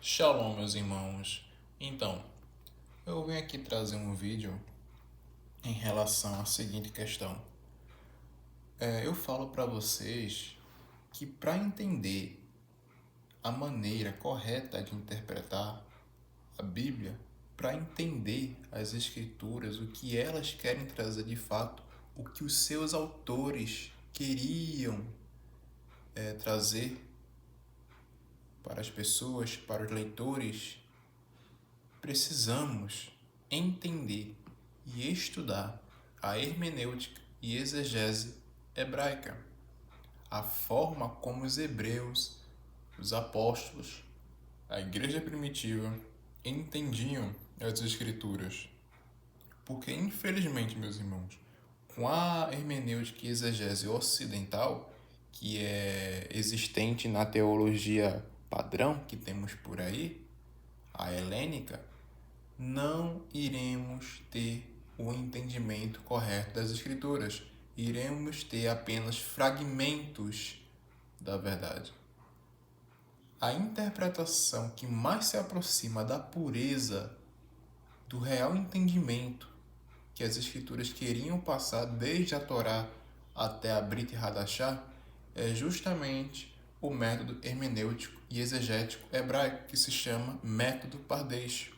Shalom, meus irmãos. Então, eu venho aqui trazer um vídeo em relação à seguinte questão. Eu falo para vocês que para entender a maneira correta de interpretar a Bíblia, para entender as Escrituras, o que elas querem trazer de fato, o que os seus autores queriam trazer para as pessoas, para os leitores, precisamos entender e estudar a hermenêutica e exegese hebraica, a forma como os hebreus, os apóstolos, a igreja primitiva entendiam as escrituras. Porque, infelizmente, meus irmãos, com a hermenêutica e exegese ocidental, que é existente na teologia padrão que temos por aí, a helênica, não iremos ter o entendimento correto das Escrituras. Iremos ter apenas fragmentos da verdade. A interpretação que mais se aproxima da pureza, do real entendimento que as Escrituras queriam passar desde a Torá até a Brit Hadashah, é justamente o método hermenêutico e exegético hebraico, que se chama método Pardês.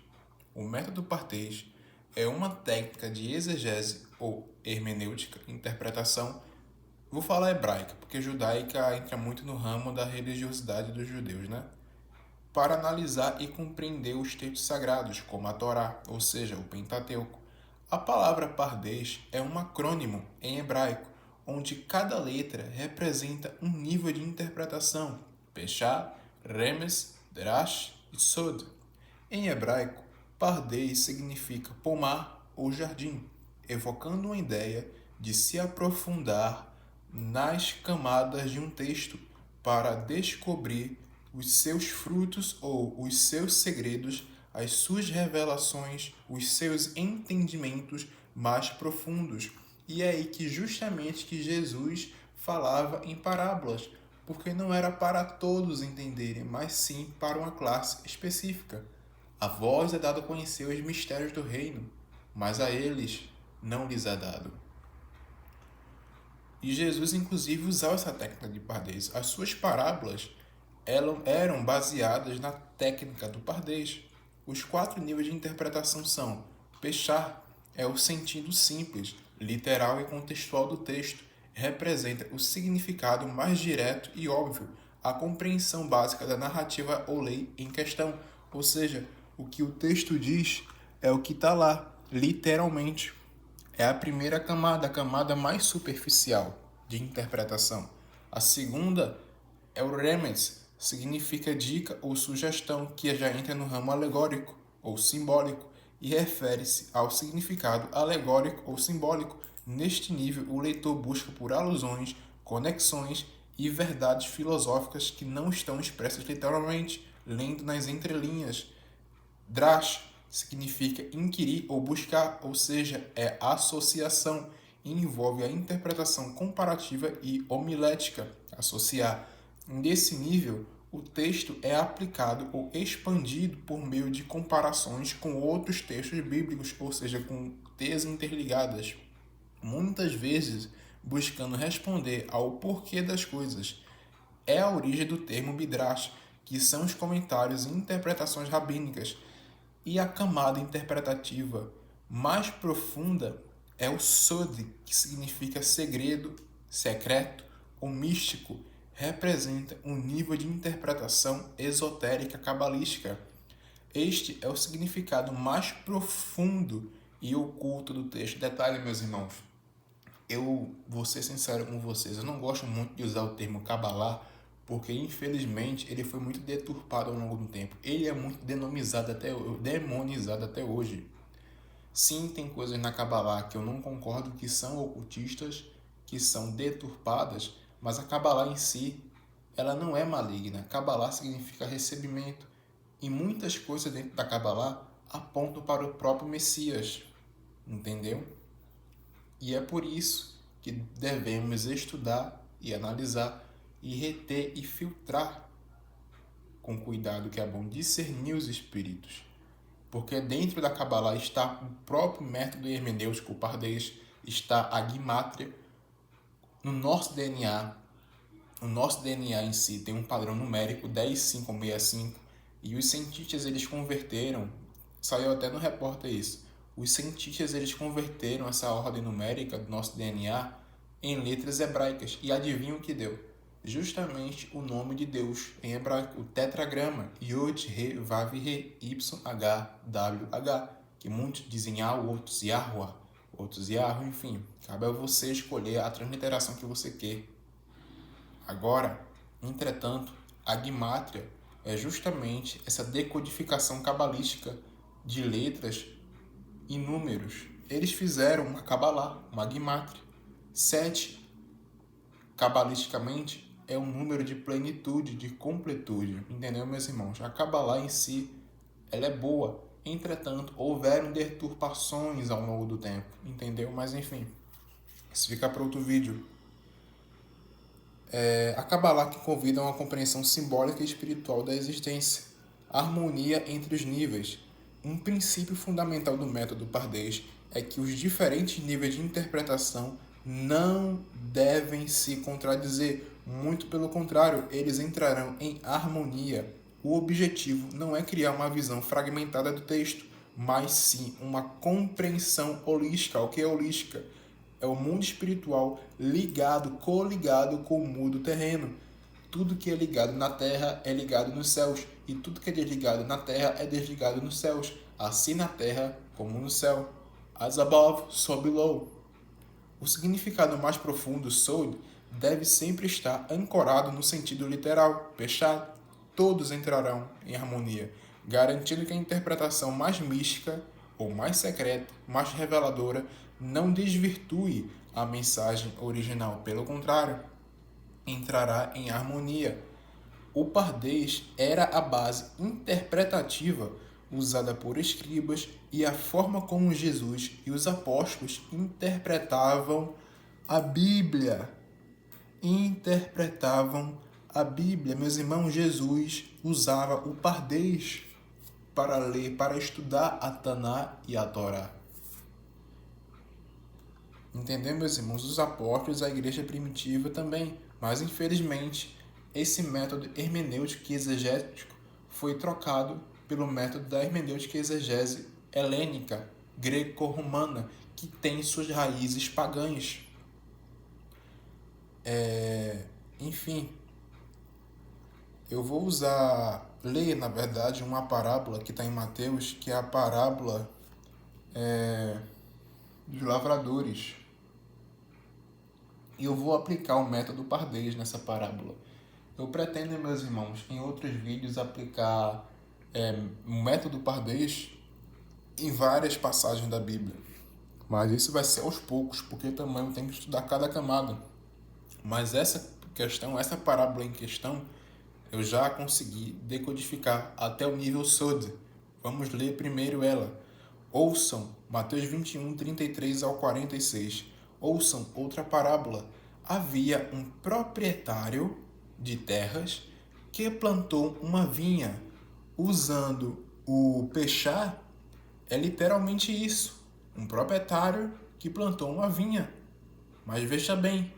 O método Pardês é uma técnica de exegese ou hermenêutica, interpretação. Vou falar hebraica, porque judaica entra muito no ramo da religiosidade dos judeus, né? Para analisar e compreender os textos sagrados, como a Torá, ou seja, o Pentateuco. A palavra Pardês é um acrônimo em hebraico, onde cada letra representa um nível de interpretação: Peshá, Remes, Drash e Sod. Em hebraico, Pardês significa pomar ou jardim, evocando uma ideia de se aprofundar nas camadas de um texto para descobrir os seus frutos ou os seus segredos, as suas revelações, os seus entendimentos mais profundos. E é aí que justamente que Jesus falava em parábolas, porque não era para todos entenderem, mas sim para uma classe específica. A vós é dado a conhecer os mistérios do reino, mas a eles não lhes é dado. E Jesus, inclusive, usava essa técnica de pardês. As suas parábolas eram baseadas na técnica do pardês. Os 4 níveis de interpretação são: Pechar é o sentido simples, literal e contextual do texto. Representa o significado mais direto e óbvio, a compreensão básica da narrativa ou lei em questão. Ou seja, o que o texto diz é o que está lá, literalmente. É a primeira camada, a camada mais superficial de interpretação. A segunda é o remes, significa dica ou sugestão, que já entra no ramo alegórico ou simbólico e refere-se ao significado alegórico ou simbólico. Neste nível, o leitor busca por alusões, conexões e verdades filosóficas que não estão expressas literalmente, lendo nas entrelinhas. Drash significa inquirir ou buscar, ou seja, é associação e envolve a interpretação comparativa e homilética, associar. Nesse nível, o texto é aplicado ou expandido por meio de comparações com outros textos bíblicos, ou seja, com teias interligadas, muitas vezes buscando responder ao porquê das coisas. É a origem do termo Midrash, que são os comentários e interpretações rabínicas, e a camada interpretativa mais profunda é o Sod, que significa segredo, secreto ou místico, representa um nível de interpretação esotérica cabalística. Este é o significado mais profundo e oculto do texto. Detalhe, meus irmãos, eu vou ser sincero com vocês, eu não gosto muito de usar o termo Kabbalah, porque infelizmente ele foi muito deturpado ao longo do tempo. Ele é muito demonizado até hoje. Sim, tem coisas na Kabbalah que eu não concordo que são ocultistas, que são deturpadas, mas a Kabbalah em si, ela não é maligna. Kabbalah significa recebimento. E muitas coisas dentro da Kabbalah apontam para o próprio Messias. Entendeu? E é por isso que devemos estudar e analisar e reter e filtrar com cuidado, que é bom discernir os espíritos. Porque dentro da Kabbalah está o próprio método hermenêutico, o pardês, está a Gimátria. No nosso DNA, o nosso DNA em si tem um padrão numérico 10565 e os cientistas eles converteram, saiu até no repórter isso, os cientistas eles converteram essa ordem numérica do nosso DNA em letras hebraicas e adivinham o que deu? Justamente o nome de Deus em hebraico, o tetragrama Yod, Re, Vav, Re, Y, H, W, H, que muitos dizem outros Yahuwah, outros Yahoo, enfim, cabe a você escolher a transliteração que você quer. Agora, entretanto, a Gimátria é justamente essa decodificação cabalística de letras e números. Eles fizeram uma Kabbalah, uma Gimátria. 7, cabalisticamente, é um número de plenitude, de completude. Entendeu, meus irmãos? A Kabbalah em si, ela é boa. Entretanto, houveram deturpações ao longo do tempo. Entendeu? Mas, enfim, isso fica para outro vídeo. A Kabbalah que convida a uma compreensão simbólica e espiritual da existência, a harmonia entre os níveis. Um princípio fundamental do método pardês é que os diferentes níveis de interpretação não devem se contradizer, muito pelo contrário, eles entrarão em harmonia. O objetivo não é criar uma visão fragmentada do texto, mas sim uma compreensão holística. O que é holística? É o mundo espiritual ligado, coligado com o mundo terreno. Tudo que é ligado na terra é ligado nos céus, e tudo que é desligado na terra é desligado nos céus, assim na terra como no céu. As above, so below. O significado mais profundo, sod, deve sempre estar ancorado no sentido literal, peshat. Todos entrarão em harmonia, garantindo que a interpretação mais mística ou mais secreta, mais reveladora, não desvirtue a mensagem original. Pelo contrário, entrará em harmonia. O pardês era a base interpretativa usada por escribas e a forma como Jesus e os apóstolos interpretavam a Bíblia. Meus irmãos, Jesus usava o pardês para ler, para estudar a Taná e a Torá. Entendeu, meus irmãos? Os apóstolos, a igreja primitiva também. Mas, infelizmente, esse método hermenêutico e exegético foi trocado pelo método da hermenêutica e exegese helênica, greco-romana, que tem suas raízes pagãs. Enfim, eu vou ler, na verdade, uma parábola que está em Mateus, que é a parábola dos lavradores. E eu vou aplicar o método pardês nessa parábola. Eu pretendo, meus irmãos, em outros vídeos aplicar o método pardês em várias passagens da Bíblia. Mas isso vai ser aos poucos, porque também eu tenho que estudar cada camada. Mas essa parábola em questão, eu já consegui decodificar até o nível Sod. Vamos ler primeiro ela. Ouçam, Mateus 21, 33 ao 46. Ouçam outra parábola. Havia um proprietário de terras que plantou uma vinha. Usando o pechá, é literalmente isso. Um proprietário que plantou uma vinha. Mas veja bem,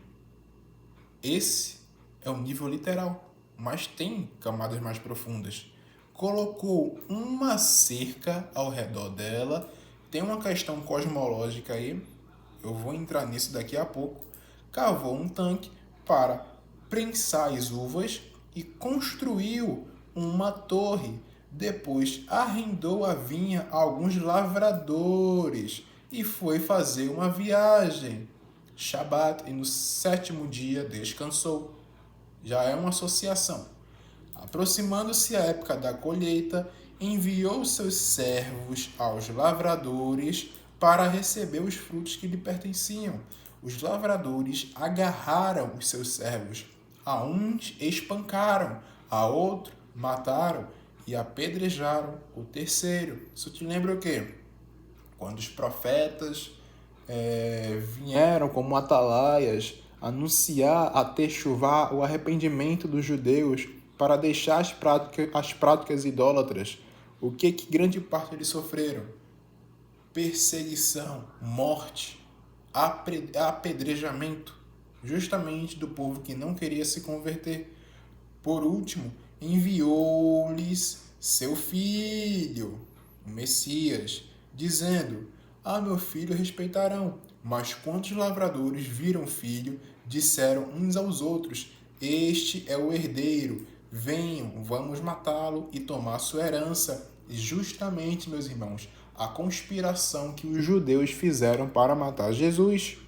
esse é o nível literal, mas tem camadas mais profundas. Colocou uma cerca ao redor dela, tem uma questão cosmológica aí, eu vou entrar nisso daqui a pouco. Cavou um tanque para prensar as uvas e construiu uma torre. Depois arrendou a vinha a alguns lavradores e foi fazer uma viagem. Shabat, e no 7º dia descansou. Já é uma associação. Aproximando-se a época da colheita, enviou seus servos aos lavradores para receber os frutos que lhe pertenciam. Os lavradores agarraram os seus servos. A uns espancaram, a outro mataram e apedrejaram o terceiro. Isso te lembra o quê? Quando os profetas vieram como atalaias anunciar a Techuvá, o arrependimento dos judeus, para deixar as práticas idólatras, o que grande parte eles sofreram? Perseguição, morte, apedrejamento, justamente do povo que não queria se converter. Por último, enviou-lhes seu filho, o Messias, dizendo: "A meu filho respeitarão." Mas quando os lavradores viram o filho, disseram uns aos outros: "Este é o herdeiro. Venham, vamos matá-lo e tomar sua herança." E justamente, meus irmãos, a conspiração que os judeus fizeram para matar Jesus.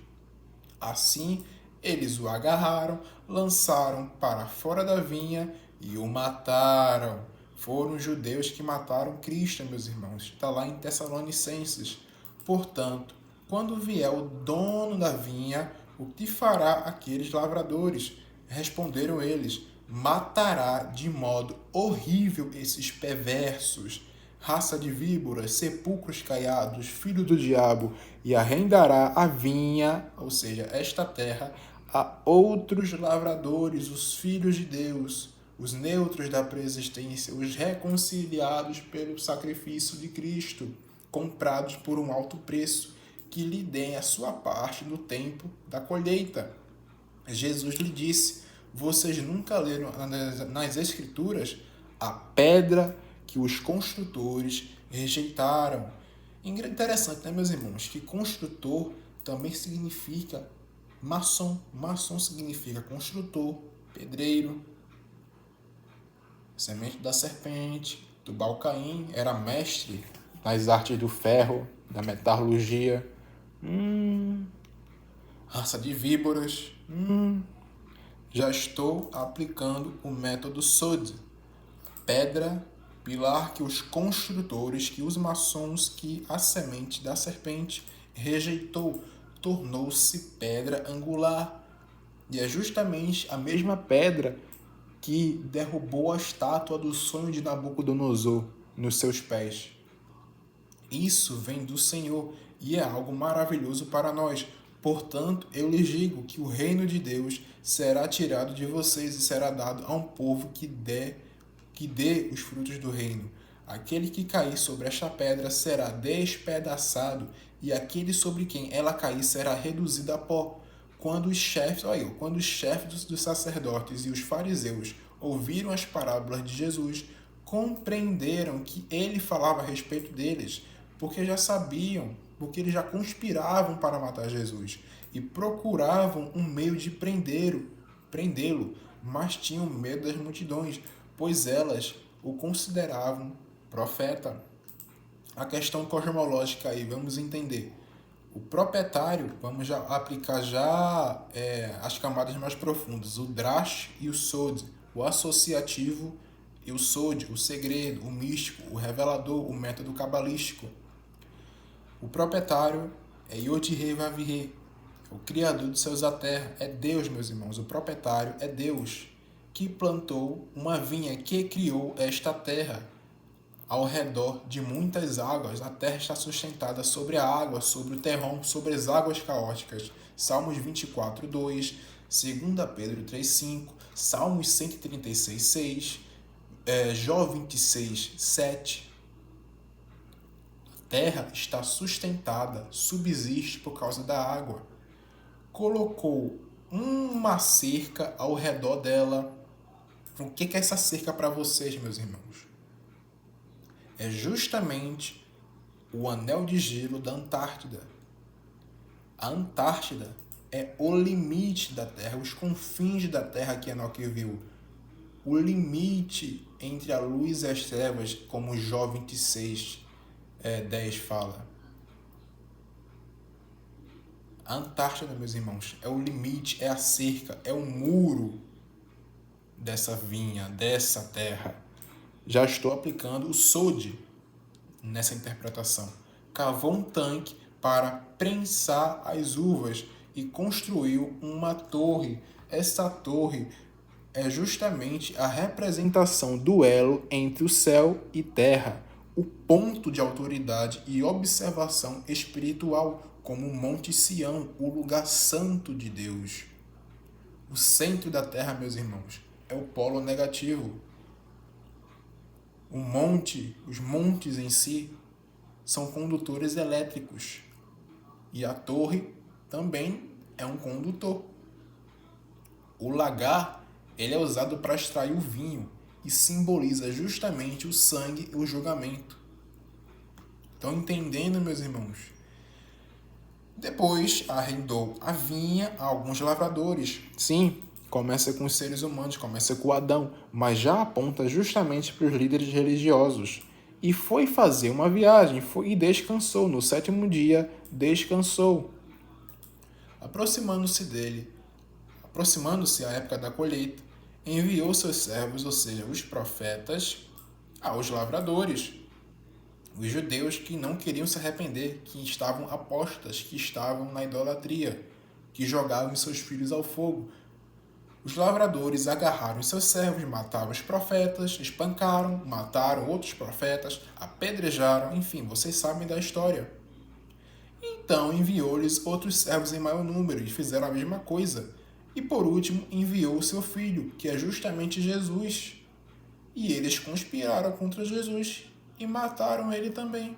Assim, eles o agarraram, lançaram para fora da vinha e o mataram. Foram os judeus que mataram Cristo, meus irmãos. Está lá em Tessalonicenses. Portanto, quando vier o dono da vinha, o que fará aqueles lavradores? Responderam eles: matará de modo horrível esses perversos, raça de víboras, sepulcros caiados, filho do diabo, e arrendará a vinha, ou seja, esta terra, a outros lavradores, os filhos de Deus, os neutros da preexistência, os reconciliados pelo sacrifício de Cristo, comprados por um alto preço, que lhe deem a sua parte no tempo da colheita. Jesus lhe disse: vocês nunca leram nas Escrituras a pedra que os construtores rejeitaram? Interessante, né, meus irmãos, que construtor também significa maçom. Maçom significa construtor, pedreiro. Semente da serpente, Tubal-Caim era mestre nas artes do ferro, da metalurgia. Raça de víboras. Já estou aplicando o método SOD. Pedra, pilar que os construtores, que os maçons, que a semente da serpente rejeitou, tornou-se pedra angular. E é justamente a mesma pedra que derrubou a estátua do sonho de Nabucodonosor nos seus pés. Isso vem do Senhor e é algo maravilhoso para nós. Portanto, eu lhes digo que o reino de Deus será tirado de vocês e será dado a um povo que dê os frutos do reino. Aquele que cair sobre esta pedra será despedaçado, e aquele sobre quem ela cair será reduzido a pó. Quando os chefes dos sacerdotes e os fariseus ouviram as parábolas de Jesus, compreenderam que ele falava a respeito deles, porque eles já conspiravam para matar Jesus e procuravam um meio de prendê-lo, mas tinham medo das multidões, pois elas o consideravam profeta. A questão cosmológica aí, vamos entender. O proprietário, vamos já aplicar as camadas mais profundas, o drash e o sod, o associativo e o sod, o segredo, o místico, o revelador, o método cabalístico. O proprietário é Yod-Heh Vav-Heh, o criador dos céus e da terra, é Deus, meus irmãos. O proprietário é Deus, que plantou uma vinha, que criou esta terra. Ao redor de muitas águas, a terra está sustentada sobre a água, sobre o terrão, sobre as águas caóticas. Salmos 24, 2, 2 Pedro 3, 5, Salmos 136, 6, Jó 26, 7. A terra está sustentada, subsiste por causa da água. Colocou uma cerca ao redor dela. O que é essa cerca para vocês, meus irmãos? É justamente o anel de gelo da Antártida. A Antártida é o limite da Terra, os confins da Terra que Enoque viu. O limite entre a luz e as trevas, como Jó 26, 10 fala. A Antártida, meus irmãos, é o limite, é a cerca, é o muro dessa vinha, dessa terra. Já estou aplicando o SOD nessa interpretação. Cavou um tanque para prensar as uvas e construiu uma torre. Essa torre é justamente a representação do elo entre o céu e terra, o ponto de autoridade e observação espiritual, como o Monte Sião, o lugar santo de Deus. O centro da terra, meus irmãos, é o polo negativo. Os montes em si, são condutores elétricos. E a torre também é um condutor. O lagar, ele é usado para extrair o vinho e simboliza justamente o sangue e o julgamento. Estão entendendo, meus irmãos? Depois arrendou a vinha a alguns lavradores. Sim, começa com os seres humanos, começa com Adão, mas já aponta justamente para os líderes religiosos. E foi fazer uma viagem, e descansou. No 7º dia, descansou. Aproximando-se a época da colheita, enviou seus servos, ou seja, os profetas, aos lavradores, os judeus que não queriam se arrepender, que estavam apóstatas, que estavam na idolatria, que jogavam seus filhos ao fogo. Os lavradores agarraram seus servos, mataram os profetas, espancaram, mataram outros profetas, apedrejaram, enfim, vocês sabem da história. Então enviou-lhes outros servos em maior número e fizeram a mesma coisa. E por último enviou o seu filho, que é justamente Jesus. E eles conspiraram contra Jesus e mataram ele também.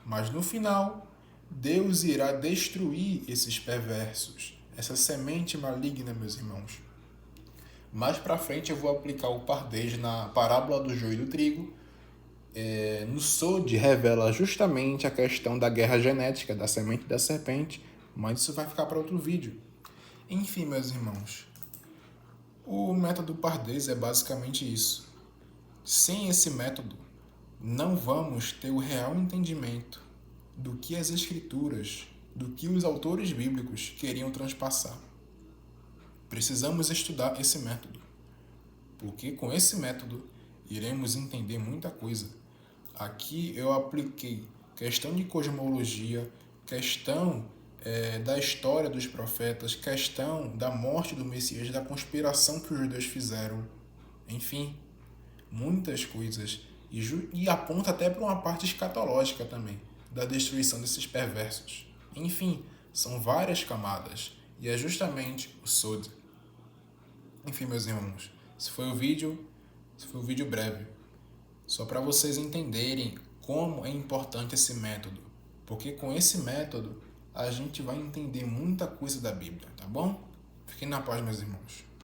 Mas no final, Deus irá destruir esses perversos, essa semente maligna, meus irmãos. Mais para frente eu vou aplicar o pardês na parábola do joio e do trigo. No Sod revela justamente a questão da guerra genética, da semente da serpente, mas isso vai ficar para outro vídeo. Enfim, meus irmãos, o método pardês é basicamente isso. Sem esse método, não vamos ter o real entendimento do que as escrituras, do que os autores bíblicos queriam transpassar. Precisamos estudar esse método, porque com esse método iremos entender muita coisa. Aqui eu apliquei questão de cosmologia, questão da história dos profetas, questão da morte do Messias, da conspiração que os judeus fizeram. Enfim, muitas coisas. E aponta até para uma parte escatológica também, da destruição desses perversos. Enfim, são várias camadas. E é justamente o Sod. Enfim, meus irmãos, esse foi o vídeo breve. Só para vocês entenderem como é importante esse método. Porque com esse método, a gente vai entender muita coisa da Bíblia, tá bom? Fiquem na paz, meus irmãos.